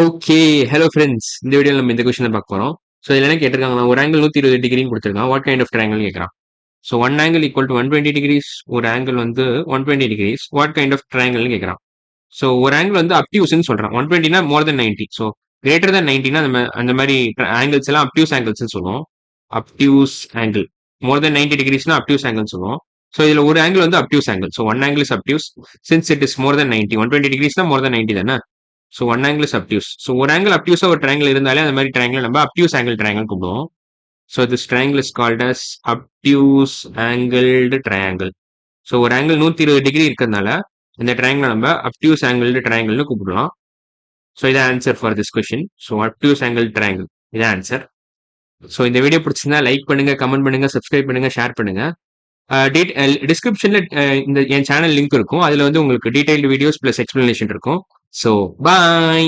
Okay. Hello friends. இந்த வீடியோல நம்ம இந்த கொஸ்டின பார்க்க போறோம். ஸோ இதுல என்ன கேட்டிருக்காங்கன்னா, ஒரு ஆங்கிள் 120 டிகிரின்னு குடுத்திருக்கான். வாட் கைண்ட் ஆஃப் ட்ரையாங்கிள்னு கேட்குறான். So 1 angle equal to 120 degrees. ஒரு ஆங்கிள் வந்து 120 டிகிரிஸ். வாட் கைண்ட் ஆஃப் ட்ரையாங்கிள்னு கேட்குறான். ஸோ ஒரு ஆங்கிள் வந்து அப்டியூஸ்ன்னு சொல்றான். 120னா மோர் தென் 90. ஸோ கிரேட்டர் தென் 90னா அந்த மாதிரி ஆங்கிள்ஸ் எல்லாம் அப்டியூஸ் ஆங்கிள்ஸ்னு சொல்லுவோம். Obtuse angle. மோர் தென் 90 டிகிரிஸ்னா அப்டியூஸ் ஆங்கிள்னு சொல்லுவோம். ஸோ இதுல ஒரு ஆங்கிள் வந்து obtuse angle. So one angle is obtuse since it is more than 90. 120 டிகிரிஸ்னா மோர் தென் 90 தானே. So one angle is obtuse. So ஒரு ஆங்கிள் அப்டியூஸா ஒரு ட்ரையாங்கிள் இருந்தாலே அந்த மாதிரி ட்ரையாங்கிள் நம்ம அப்டியூஸ் ஆங்கிள் ட்ரையாங்கிள் கூப்பிடுவோம். So this triangle is called as obtuse angled triangle. So ஒரு ஆங்கிள் 120 டிகிரி இருக்கிறதுனால இந்த ட்ரையாங்கிள் நம்ம அப்டியூஸ் ஆங்கிள்டு ட்ரையாங்கிள்னு கூப்பிடலாம். ஸோ இதான் answer for this question. So obtuse angle triangle இதான் ஆன்சர். ஸோ இந்த வீடியோ பிடிச்சிருந்தா லைக் பண்ணுங்க, கமெண்ட் பண்ணுங்க, சப்ஸ்கிரைப் பண்ணுங்க, ஷேர் பண்ணுங்க. டிஸ்கிரிப்ஷன்ல இந்த என் சேனல் லிங்க் இருக்கும். அதுல வந்து உங்களுக்கு டீடைல்டு வீடியோஸ் பிளஸ் எக்ஸ்பிளனேஷன் இருக்கும். So bye.